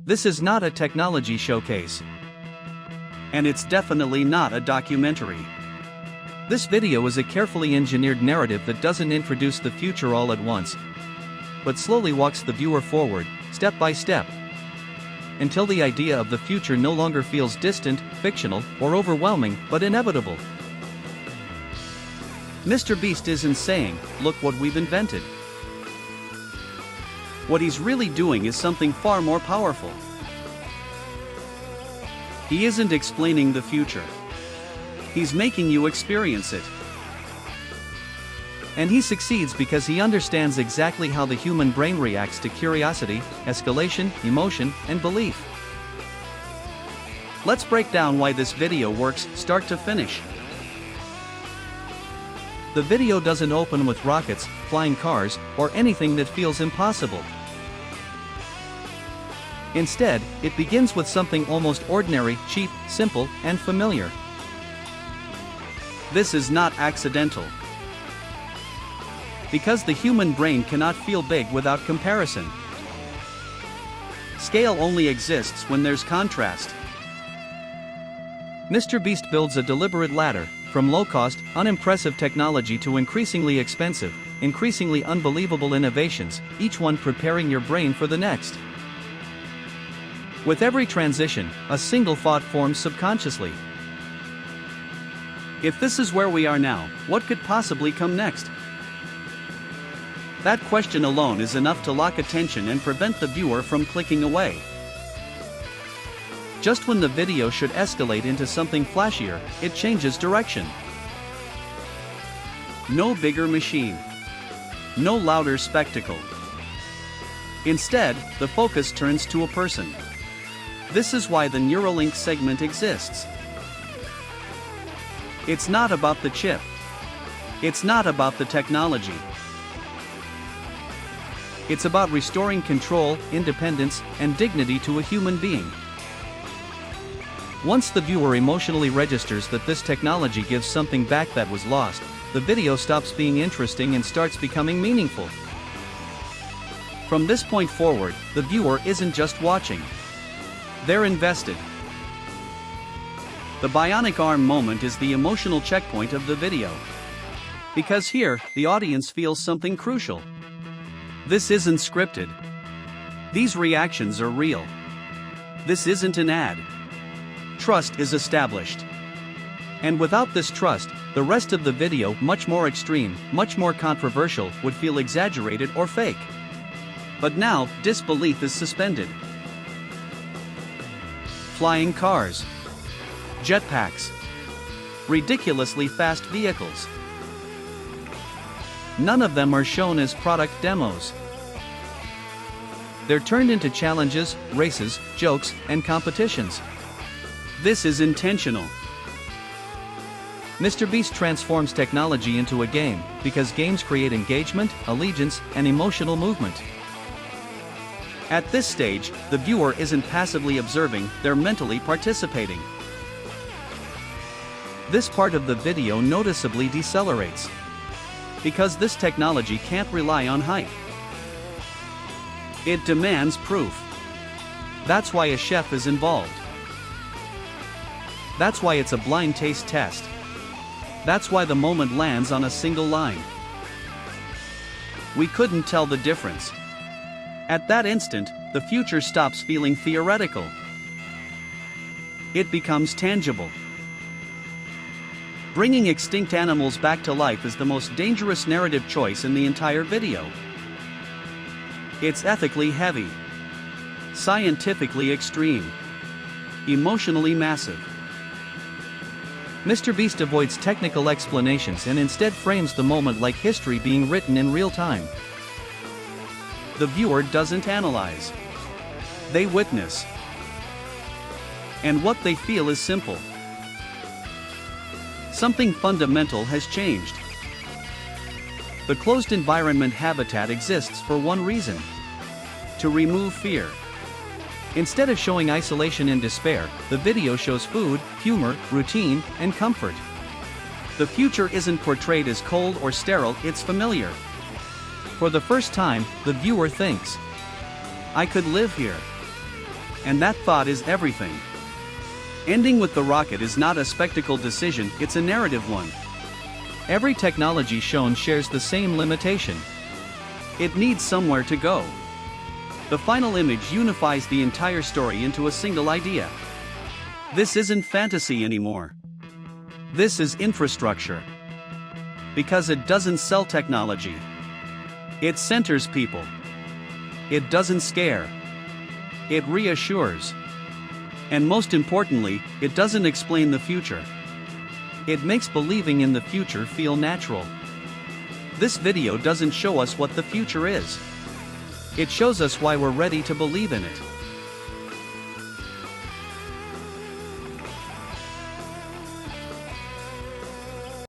This is not a technology showcase. And it's definitely not a documentary. This video is a carefully engineered narrative that doesn't introduce the future all at once, but slowly walks the viewer forward, step by step, until the idea of the future no longer feels distant, fictional, or overwhelming, but inevitable. Mr.Beast isn't saying, "Look what we've invented." What he's really doing is something far more powerful. He isn't explaining the future. He's making you experience it. And he succeeds because he understands exactly how the human brain reacts to curiosity, escalation, emotion, and belief. Let's break down why this video works, start to finish. The video doesn't open with rockets, flying cars, or anything that feels impossible. Instead, it begins with something almost ordinary, cheap, simple, and familiar. This is not accidental. Because the human brain cannot feel big without comparison. Scale only exists when there's contrast. Mr.Beast builds a deliberate ladder, from low-cost, unimpressive technology to increasingly expensive, increasingly unbelievable innovations, each one preparing your brain for the next. With every transition, a single thought forms subconsciously. If this is where we are now, what could possibly come next? That question alone is enough to lock attention and prevent the viewer from clicking away. Just when the video should escalate into something flashier, it changes direction. No bigger machine. No louder spectacle. Instead, the focus turns to a person. This is why the Neuralink segment exists. It's not about the chip. It's not about the technology. It's about restoring control, independence, and dignity to a human being. Once the viewer emotionally registers that this technology gives something back that was lost, the video stops being interesting and starts becoming meaningful. From this point forward, the viewer isn't just watching. They're invested. The bionic arm moment is the emotional checkpoint of the video. Because here, the audience feels something crucial. This isn't scripted. These reactions are real. This isn't an ad. Trust is established. And without this trust, the rest of the video, much more extreme, much more controversial, would feel exaggerated or fake. But now, disbelief is suspended. Flying cars. Jetpacks. Ridiculously fast vehicles. None of them are shown as product demos. They're turned into challenges, races, jokes, and competitions. This is intentional. Mr.Beast transforms technology into a game, because games create engagement, allegiance, and emotional movement. At this stage, the viewer isn't passively observing, they're mentally participating. This part of the video noticeably decelerates. Because this technology can't rely on hype. It demands proof. That's why a chef is involved. That's why it's a blind taste test. That's why the moment lands on a single line. We couldn't tell the difference. At that instant, the future stops feeling theoretical. It becomes tangible. Bringing extinct animals back to life is the most dangerous narrative choice in the entire video. It's ethically heavy, scientifically extreme, emotionally massive. Mr.Beast avoids technical explanations and instead frames the moment like history being written in real time. The viewer doesn't analyze. They witness. And what they feel is simple. Something fundamental has changed. The closed environment habitat exists for one reason: to remove fear. Instead of showing isolation and despair, the video shows food, humor, routine, and comfort. The future isn't portrayed as cold or sterile, it's familiar. For the first time, the viewer thinks, I could live here. And that thought is everything. Ending with the rocket is not a spectacle decision, it's a narrative one. Every technology shown shares the same limitation. It needs somewhere to go. The final image unifies the entire story into a single idea. This isn't fantasy anymore. This is infrastructure. Because it doesn't sell technology. It centers people. It doesn't scare. It reassures. And most importantly, it doesn't explain the future. It makes believing in the future feel natural. This video doesn't show us what the future is. It shows us why we're ready to believe in it.